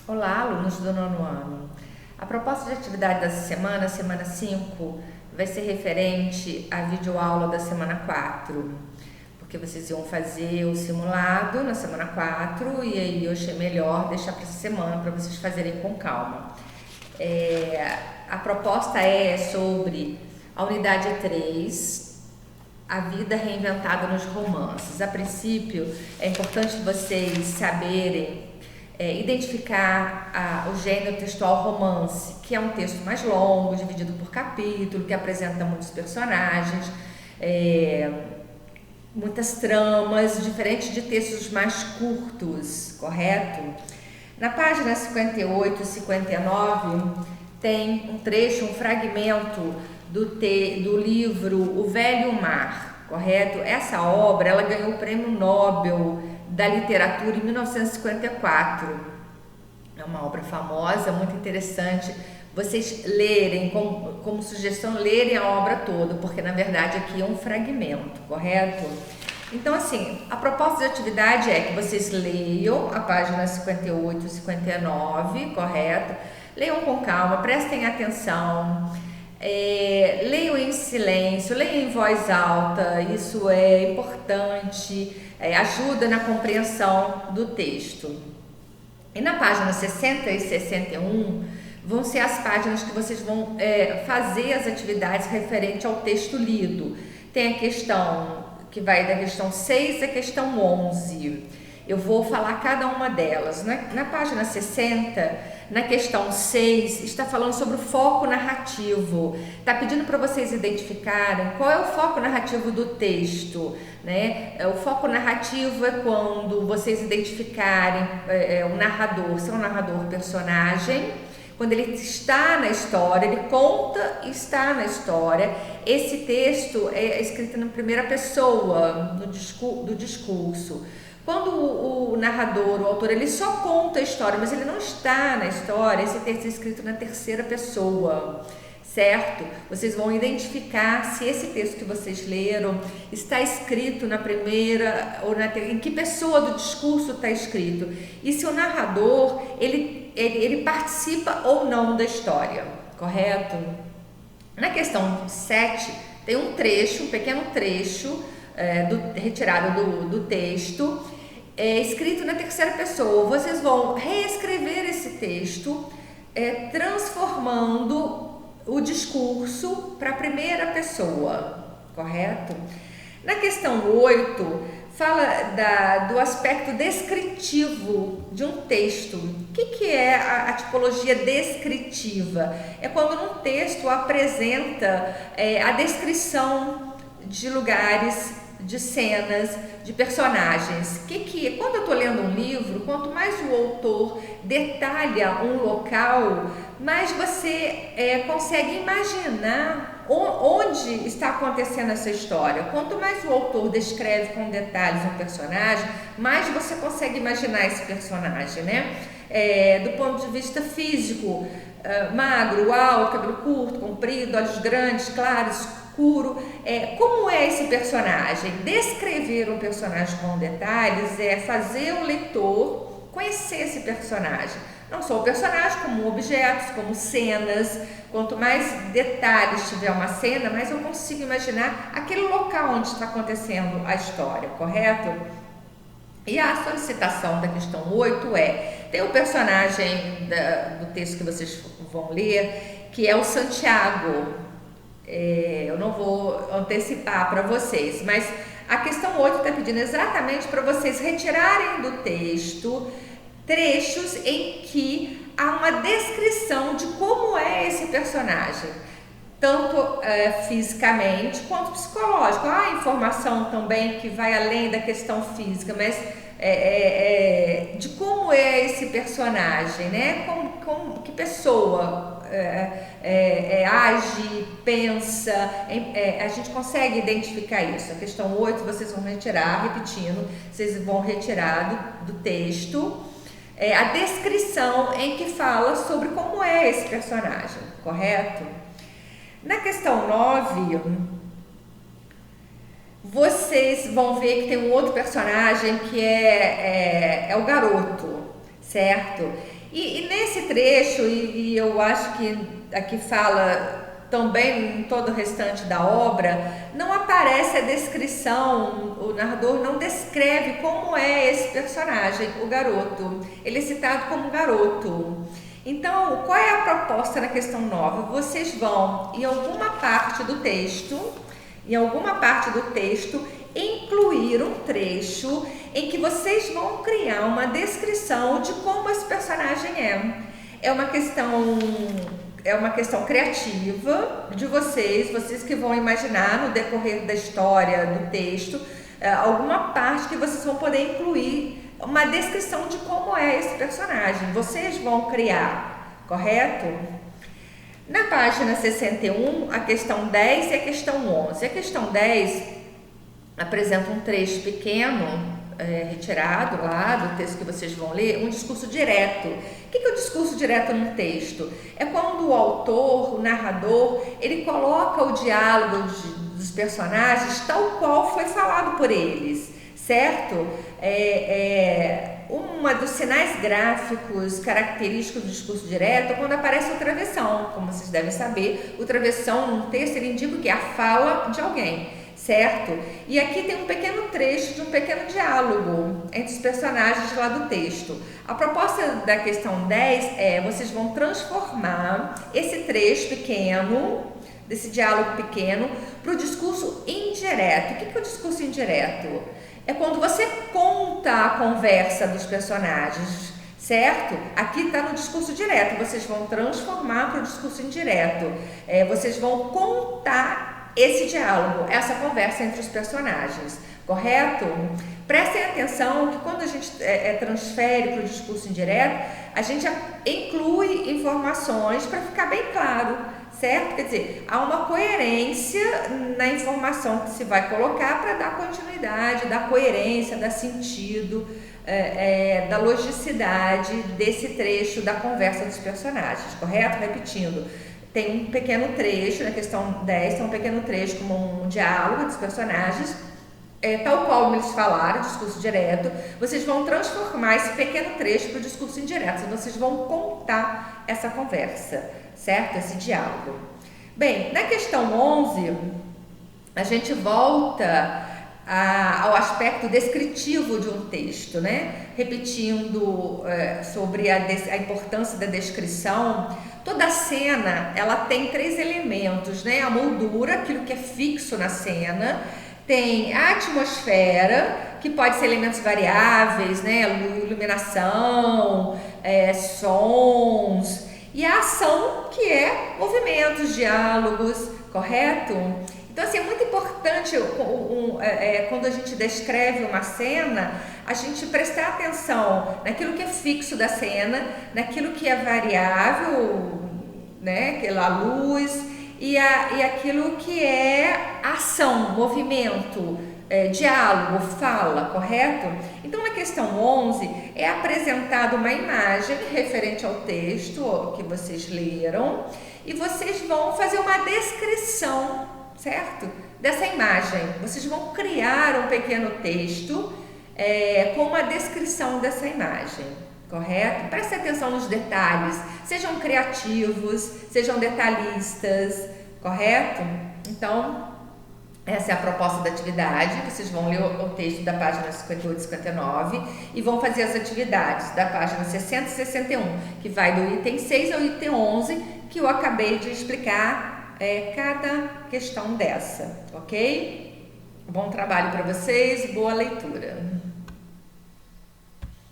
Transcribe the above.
Olá, alunos do nono ano. A proposta de atividade dessa semana, semana 5, vai ser referente à videoaula da semana 4, porque vocês iam fazer o simulado na semana 4 e aí eu achei melhor deixar para essa semana para vocês fazerem com calma. A proposta é sobre a unidade 3, a vida reinventada nos romances. A princípio, é importante vocês saberem identificar o gênero textual romance, que é um texto mais longo, dividido por capítulo, que apresenta muitos personagens, muitas tramas, diferente de textos mais curtos, correto? Na página 58 e 59 tem um trecho, um fragmento do livro O Velho Mar, correto? Essa obra ela ganhou o Prêmio Nobel da Literatura em 1954. É uma obra famosa, muito interessante. Vocês lerem, como sugestão, lerem a obra toda, porque na verdade aqui é um fragmento, correto? Então, assim, a proposta de atividade é que vocês leiam a página 58 e 59, correto? Leiam com calma, prestem atenção, leiam em silêncio, leiam em voz alta, isso é importante, ajuda na compreensão do texto. E na página 60 e 61 vão ser as páginas que vocês vão fazer as atividades referente ao texto lido. Tem a questão que vai da questão 6 à questão 11. Eu vou falar cada uma delas. Na página 60, na questão 6, está falando sobre o foco narrativo. Está pedindo para vocês identificarem qual é o foco narrativo do texto, né? O foco narrativo é quando vocês identificarem o narrador, se é um narrador personagem, quando ele está na história, ele conta e está na história. Esse texto é escrito na primeira pessoa do discurso. Quando o narrador, o autor, ele só conta a história, mas ele não está na história, esse texto é escrito na terceira pessoa, certo? Vocês vão identificar se esse texto que vocês leram está escrito na primeira ou em que pessoa do discurso está escrito. E se o narrador, ele participa ou não da história, correto? Na questão 7, tem um trecho, um pequeno trecho, retirado do texto, escrito na terceira pessoa. Vocês vão reescrever esse texto, transformando o discurso para a primeira pessoa, correto? Na questão 8, fala do aspecto descritivo de um texto. O que é a tipologia descritiva? É quando um texto apresenta a descrição de lugares, de cenas, de personagens. Quando eu estou lendo um livro, quanto mais o autor detalha um local, mais você consegue imaginar onde está acontecendo essa história. Quanto mais o autor descreve com detalhes um personagem, mais você consegue imaginar esse personagem, né? Do ponto de vista físico, magro, alto, cabelo curto, comprido, olhos grandes, claros, escuro. Como é esse personagem? Descrever um personagem com detalhes é fazer o leitor conhecer esse personagem. Não só o personagem, como objetos, como cenas. Quanto mais detalhes tiver uma cena, mais eu consigo imaginar aquele local onde está acontecendo a história, correto? E a solicitação da questão 8 tem o personagem do texto que vocês vão ler, que é o Santiago. Eu não vou antecipar para vocês, mas a questão 8 está pedindo exatamente para vocês retirarem do texto trechos em que há uma descrição de como é esse personagem, tanto fisicamente quanto psicológico. Há informação também que vai além da questão física, mas de como é esse personagem, né? Que pessoa age, pensa, a gente consegue identificar isso. A questão 8 vocês vão retirar, repetindo, vocês vão retirar do texto a descrição em que fala sobre como é esse personagem, correto? Na questão 9, vocês vão ver que tem um outro personagem que é o garoto, certo? E nesse trecho, e eu acho que aqui fala também em todo o restante da obra, não aparece a descrição, o narrador não descreve como é esse personagem, o garoto. Ele é citado como garoto. Então, qual é a proposta na questão 9? Vocês vão, em alguma parte do texto, incluir um trecho em que vocês vão criar uma descrição de como esse personagem é. É uma questão criativa de vocês que vão imaginar no decorrer da história, do texto, alguma parte que vocês vão poder incluir uma descrição de como é esse personagem. Vocês vão criar, correto? Na página 61, a questão 10 e a questão 11. A questão 10 apresenta um trecho pequeno, retirado lá do texto que vocês vão ler, um discurso direto. O que é o discurso direto no texto? É quando o autor, o narrador, ele coloca o diálogo dos personagens tal qual foi falado por eles, certo? Um dos sinais gráficos característicos do discurso direto é quando aparece o travessão. Como vocês devem saber, o travessão num texto ele indica o que? A fala de alguém, certo? E aqui tem um pequeno trecho de um pequeno diálogo entre os personagens lá do texto. A proposta da questão 10 é: vocês vão transformar esse trecho pequeno, desse diálogo pequeno, para o discurso indireto. O que é o discurso indireto? É quando você conta a conversa dos personagens, certo? Aqui está no discurso direto, vocês vão transformar para o discurso indireto. Vocês vão contar esse diálogo, essa conversa entre os personagens, correto? Prestem atenção que quando a gente transfere para o discurso indireto, a gente inclui informações para ficar bem claro, certo? Quer dizer, há uma coerência na informação que se vai colocar para dar continuidade, dar coerência, dar sentido, da logicidade desse trecho da conversa dos personagens, correto? Repetindo, tem um pequeno trecho, na questão 10, tem um pequeno trecho como um diálogo dos personagens, tal qual eles falaram, discurso direto. Vocês vão transformar esse pequeno trecho para o discurso indireto, vocês vão contar essa conversa, certo? Esse diálogo. Bem, na questão 11, a gente volta ao aspecto descritivo de um texto, né? Repetindo sobre a importância da descrição. Toda cena, ela tem 3 elementos, né? A moldura, aquilo que é fixo na cena. Tem a atmosfera, que pode ser elementos variáveis, né? Iluminação, sons. E a ação, que é movimentos, diálogos, correto? Então, assim, é muito importante quando a gente descreve uma cena, a gente prestar atenção naquilo que é fixo da cena, naquilo que é variável, né? Aquela luz, e aquilo que é ação, movimento, diálogo, fala, correto? Então, na questão 11, é apresentada uma imagem referente ao texto que vocês leram e vocês vão fazer uma descrição, certo? Dessa imagem. Vocês vão criar um pequeno texto com uma descrição dessa imagem, correto? Prestem atenção nos detalhes, sejam criativos, sejam detalhistas, correto? Então, essa é a proposta da atividade. Vocês vão ler o texto da página 58 e 59 e vão fazer as atividades da página 60 e 61, que vai do item 6 ao item 11, que eu acabei de explicar cada questão dessa, ok? Bom trabalho para vocês, boa leitura.